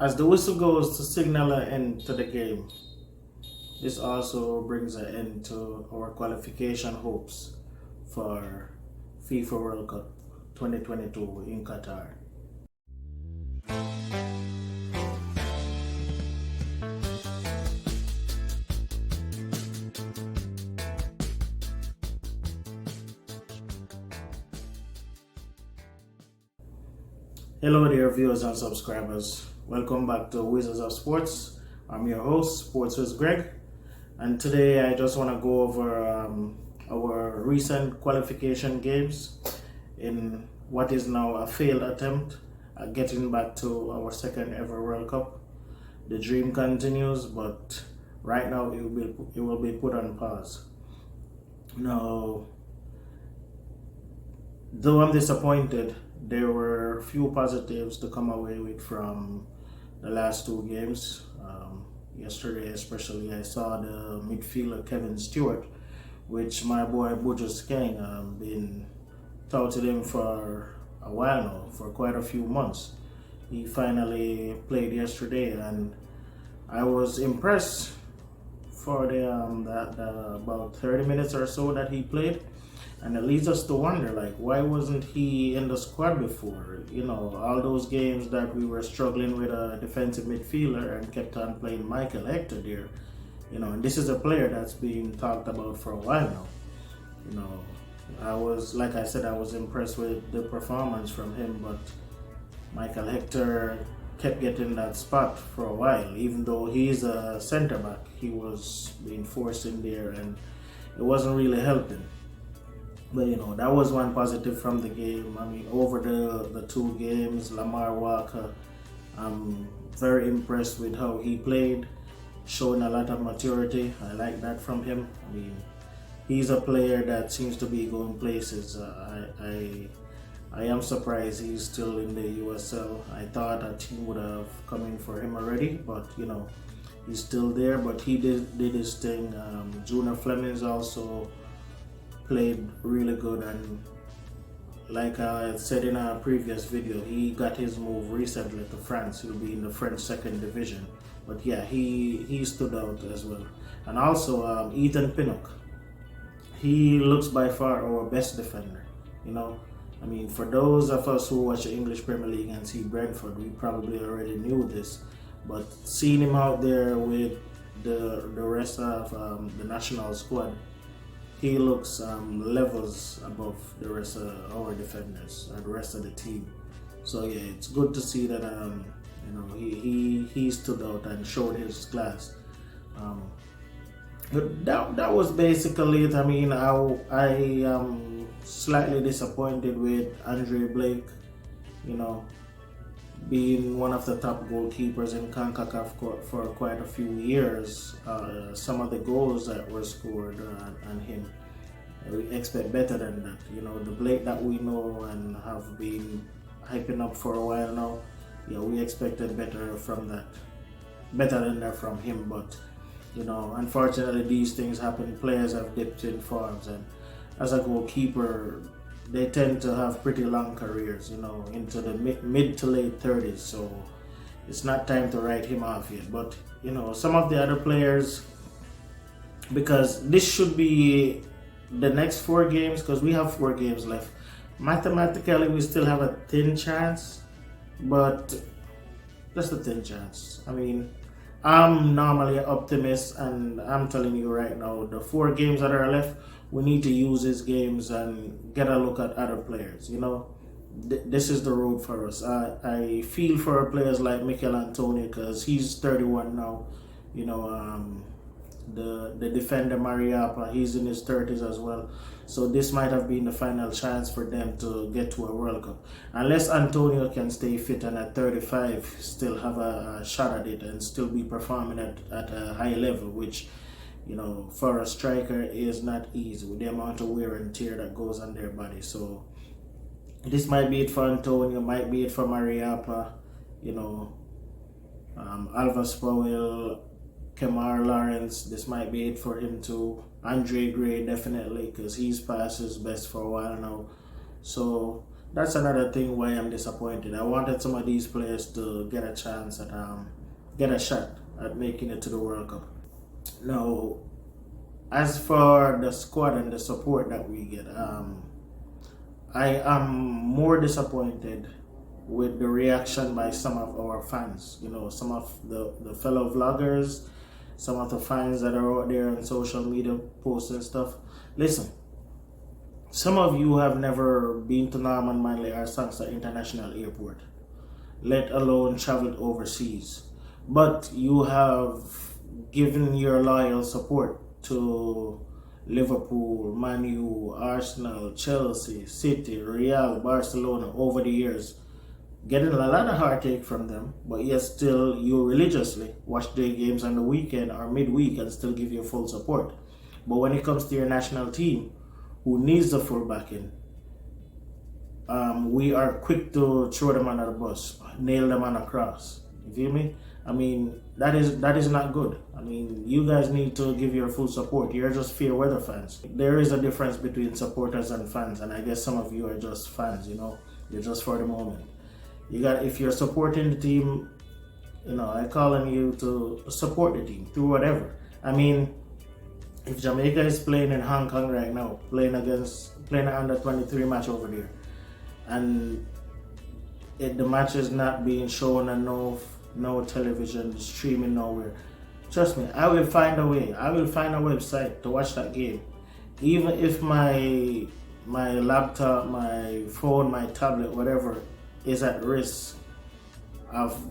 As the whistle goes to signal an end to the game, this also brings an end to our qualification hopes for FIFA World Cup 2022 in Qatar. Hello there, viewers and subscribers. Welcome back to Wizards of Sports. I'm your host, Sports with Greg, and today I just want to go over our recent qualification games in what is now a failed attempt at getting back to our second ever World Cup. The dream continues, but right now it will be put on pause. Now, though I'm disappointed, there were few positives to come away with from the last two games. Yesterday especially, I saw the midfielder Kevin Stewart, which my boy Buju's King been touted him for a while now, for quite a few months. He finally played yesterday, and I was impressed for the about 30 minutes or so that he played. And it leads us to wonder, like, why wasn't he in the squad before? You know, all those games that we were struggling with a defensive midfielder and kept on playing Michael Hector there. You know, and this is a player that's being talked about for a while now. You know, I was impressed with the performance from him, but Michael Hector kept getting that spot for a while. Even though he's a centre back, he was being forced in there, and it wasn't really helping. But you know, that was one positive from the game. I mean, over the two games, Lamar Walker, I'm very impressed with how he played, showing a lot of maturity. I like that from him. I mean, he's a player that seems to be going places. I am surprised he's still in the USL. I thought a team would have come in for him already, but you know, he's still there. But he did his thing. Junior Flemings also played really good, and like I said in a previous video, he got his move recently to France. He'll be in the French second division, but yeah, he stood out as well. And also Ethan Pinnock, he looks by far our best defender. You know, I mean, for those of us who watch the English Premier League and see Brentford, we probably already knew this, but seeing him out there with the rest of the national squad, he looks levels above the rest of our defenders and the rest of the team. So yeah, it's good to see that you know, he stood out and showed his class. But that was basically it. I mean, I am slightly disappointed with Andre Blake. You know, being one of the top goalkeepers in CONCACAF for quite a few years. Some of the goals that were scored on him, we expect better than that. You know, the Blake that we know and have been hyping up for a while now, yeah, we expected better than that from him. But you know, unfortunately, these things happen. Players have dipped in forms, and as a goalkeeper, they tend to have pretty long careers, you know, into the mid to late 30s. So it's not time to write him off yet. But you know, some of the other players, because this should be the next 4 games, because we have 4 games left. Mathematically, we still have a thin chance, but just a thin chance. I mean, I'm normally an optimist, and I'm telling you right now, the 4 games that are left, we need to use these games and get a look at other players. You know, this is the road for us. I feel for players like Mikel Antonio, because he's 31 now. You know, the defender Mariappa, he's in his 30s as well. So this might have been the final chance for them to get to a World Cup. Unless Antonio can stay fit and at 35 still have a shot at it and still be performing at a high level, which, you know, for a striker is not easy with the amount of wear and tear that goes on their body. So this might be it for Antonio, might be it for Mariappa, you know, Alvas Powell, Kemar Lawrence, this might be it for him too. Andre Gray, definitely, because he's past his best for a while now. So that's another thing why I'm disappointed. I wanted some of these players to get a chance at get a shot at making it to the World Cup. Now, as for the squad and the support that we get, I am more disappointed with the reaction by some of our fans. You know, some of the fellow vloggers, some of the fans that are out there on social media posting stuff. Listen, some of you have never been to Norman Manley or Sangster International Airport, let alone traveled overseas. But you have given your loyal support to Liverpool, Man U, Arsenal, Chelsea, City, Real, Barcelona over the years, getting a lot of heartache from them, but yet still you religiously watch their games on the weekend or midweek and still give your full support. But when it comes to your national team, who needs the full backing, we are quick to throw them under the bus, nail them on a cross. You feel me? I mean, that is not good. I mean, you guys need to give your full support. You're just fair weather fans. There is a difference between supporters and fans, and I guess some of you are just fans, you know. You're just for the moment. If you're supporting the team, you know, I call on you to support the team through whatever. I mean, if Jamaica is playing in Hong Kong right now, playing an under 23 match over there, and the match is not being shown on no television, streaming nowhere, trust me, I will find a way. I will find a website to watch that game, even if my laptop, my phone, my tablet, whatever is at risk of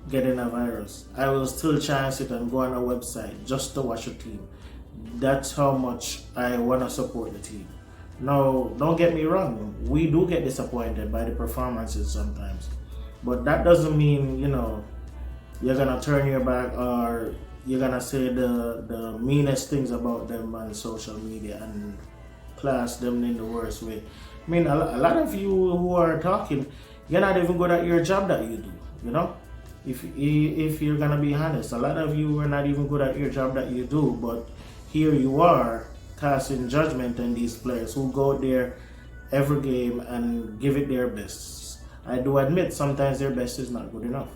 getting a virus. I will still chance it and go on a website just to watch the team. That's how much I want to support the team. Now, don't get me wrong, we do get disappointed by the performances sometimes, but that doesn't mean, you know, you're gonna turn your back or you're gonna say the meanest things about them on social media and class them in the worst way. I mean, a lot of you who are talking, you're not even good at your job that you do, you know? If you're gonna be honest, a lot of you are not even good at your job that you do, but here you are casting judgment on these players who go there every game and give it their best. I do admit sometimes their best is not good enough,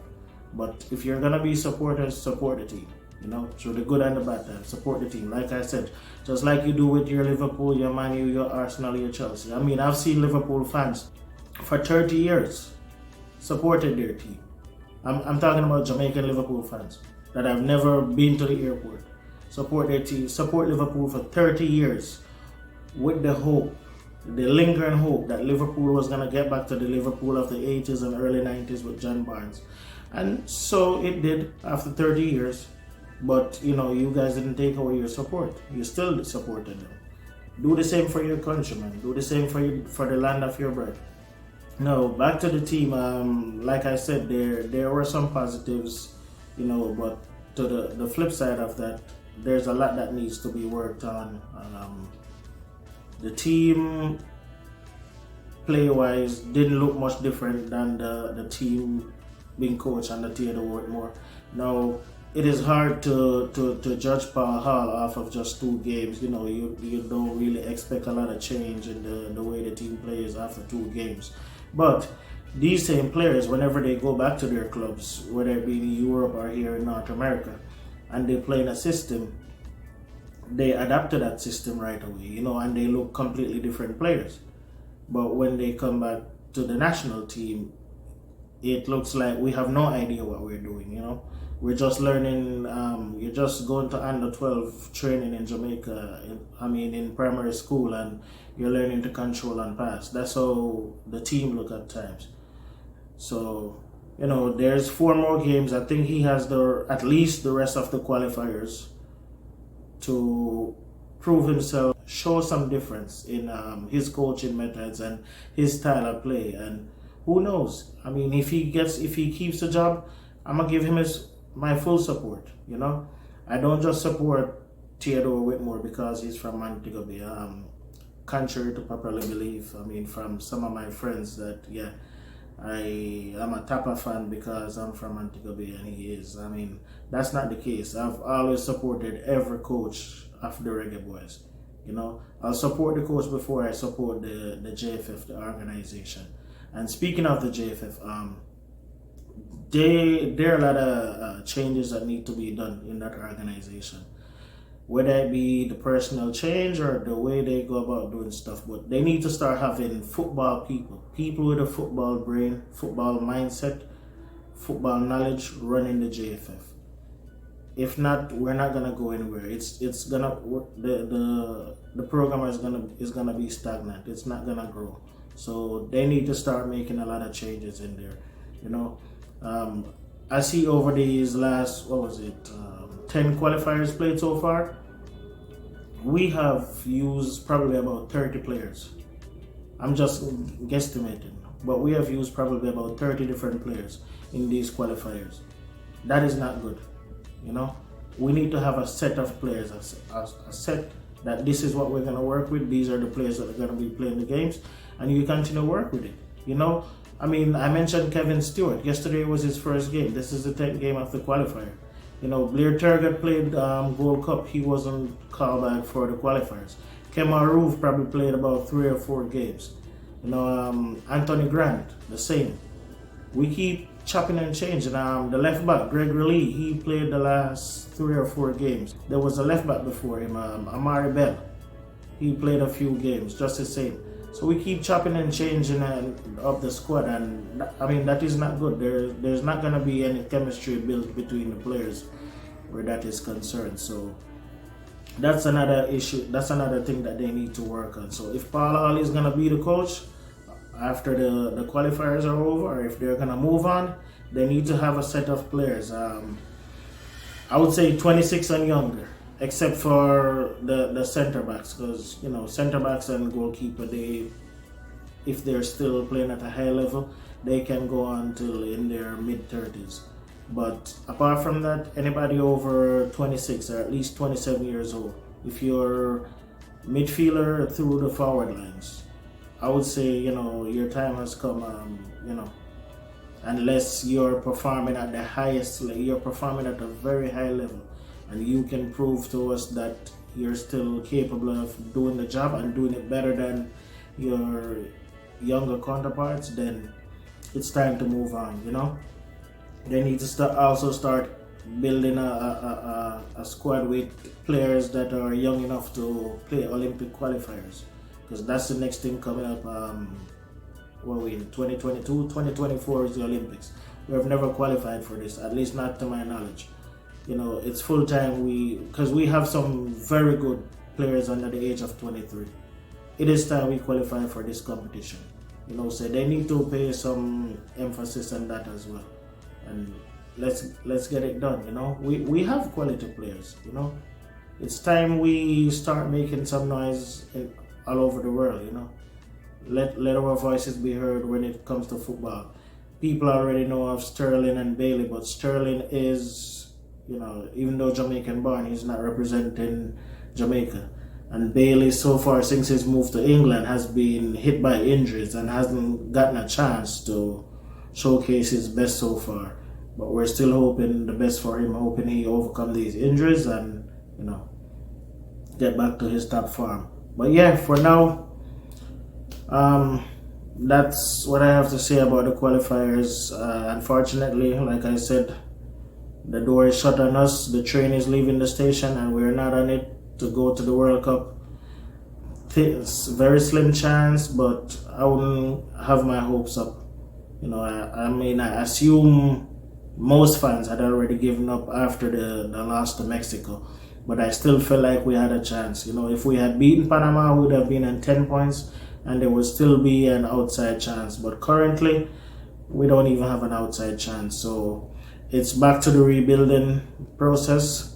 but if you're gonna be supporters, support the team. You know, through the good and the bad times, support the team. Like I said, just like you do with your Liverpool, your Man U, your Arsenal, your Chelsea. I mean, I've seen Liverpool fans for 30 years supported their team. I'm talking about Jamaican Liverpool fans that have never been to the airport. Support their team, support Liverpool for 30 years with the hope, the lingering hope that Liverpool was going to get back to the Liverpool of the 80s and early 90s with John Barnes. And so it did after 30 years. But, you know, you guys didn't take away your support. You still supported them. Do the same for your countrymen. Do the same for the land of your birth. Now, back to the team. Like I said, there were some positives, you know, but to the flip side of that, there's a lot that needs to be worked on. The team, play-wise, didn't look much different than the team being coached under Theodore Whitmore. Now, it is hard to judge Paul Hall off of just 2 games. You know, you don't really expect a lot of change in the way the team plays after 2 games. But these same players, whenever they go back to their clubs, whether it be in Europe or here in North America, and they play in a system, they adapt to that system right away, you know, and they look completely different players. But when they come back to the national team, it looks like we have no idea what we're doing, you know. We're just learning, you're just going to under 12 training in Jamaica, in primary school, and you're learning to control and pass. That's how the team look at times. So, you know, there's 4 more games. I think he has at least the rest of the qualifiers to prove himself, show some difference in his coaching methods and his style of play. And who knows? I mean, if he keeps the job, I'm gonna give him my full support. You know, I don't just support Theodore Whitmore because he's from Montego Bay. Contrary to popular belief, I mean, from some of my friends that I am a Tapa fan because I'm from Montego Bay and he is. I mean, that's not the case. I've always supported every coach of the Reggae Boyz. You know, I'll support the coach before I support the JFF, the organization. And speaking of the JFF, there are a lot of changes that need to be done in that organization, whether it be the personnel change or the way they go about doing stuff. But they need to start having football people with a football brain, football mindset, football knowledge running the JFF. If not, we're not gonna go anywhere. It's gonna the program is gonna be stagnant. It's not gonna grow. So they need to start making a lot of changes in there. You know, I see over these last 10 qualifiers played so far, we have used probably about 30 players. I'm just guesstimating, but we have used probably about 30 different players in these qualifiers. That is not good. You know, we need to have a set of players, a set that this is what we're going to work with. These are the players that are going to be playing the games, and you continue to work with it. You know, I mean, I mentioned Kevin Stewart. Yesterday was his first game. This is the 10th game of the qualifier. You know, Blair Turgott played Gold Cup. He wasn't called back for the qualifiers. Kemar Roof probably played about 3 or 4 games. You know, Anthony Grant, the same. We keep chopping and changing. The left back, Gregory Lee, he played the last 3 or 4 games. There was a left back before him, Amari Bell. He played a few games, just the same. So we keep chopping and changing up the squad, and I mean, that is not good. There's not going to be any chemistry built between the players where that is concerned. So that's another issue. That's another thing that they need to work on. So if Paul Hall is going to be the coach after the qualifiers are over, or if they're going to move on, they need to have a set of players. I would say 26 and younger, except for the center backs, because you know, center backs and goalkeeper, if they're still playing at a high level, they can go on till in their mid-30s. But apart from that, anybody over 26 or at least 27 years old, if you're midfielder through the forward lines, I would say, you know, your time has come. You know, unless you're performing at the highest, you're performing at a very high level, and you can prove to us that you're still capable of doing the job and doing it better than your younger counterparts, then it's time to move on. You know, they need to start building a squad with players that are young enough to play Olympic qualifiers, because that's the next thing coming up. Well, in 2022, 2024 is the Olympics. We have never qualified for this, at least not to my knowledge. You know, it's full time. Because we have some very good players under the age of 23. It is time we qualify for this competition. You know, so they need to pay some emphasis on that as well. And let's get it done. You know, we have quality players. You know, it's time we start making some noise all over the world. You know, let our voices be heard when it comes to football. People already know of Sterling and Bailey, but Sterling is, you know, even though Jamaican born, he's not representing Jamaica. And Bailey, so far since his move to England, has been hit by injuries and hasn't gotten a chance to showcase his best so far. But we're still hoping the best for him, hoping he overcome these injuries and, you know, get back to his top form. But yeah, for now, that's what I have to say about the qualifiers. Unfortunately, like I said, the door is shut on us. The train is leaving the station and we're not on it to go to the World Cup. It's a very slim chance, but I wouldn't have my hopes up. You know, I mean, I assume most fans had already given up after the loss to Mexico, but I still feel like we had a chance. You know, if we had beaten Panama, we would have been on 10 points and there would still be an outside chance. But currently, we don't even have an outside chance. So it's back to the rebuilding process.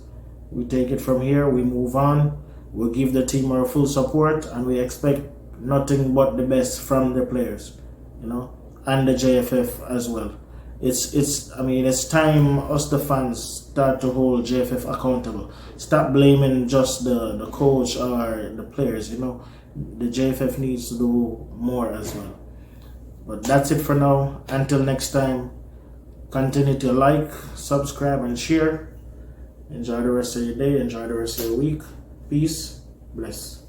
We take it from here, we move on, we'll give the team our full support, and we expect nothing but the best from the players, you know, and the JFF as well. It's time us the fans start to hold JFF accountable. Stop blaming just the coach or the players, you know. The JFF needs to do more as well. But that's it for now. Until next time, continue to like, subscribe, and share. Enjoy the rest of your day. Enjoy the rest of your week. Peace. Bless.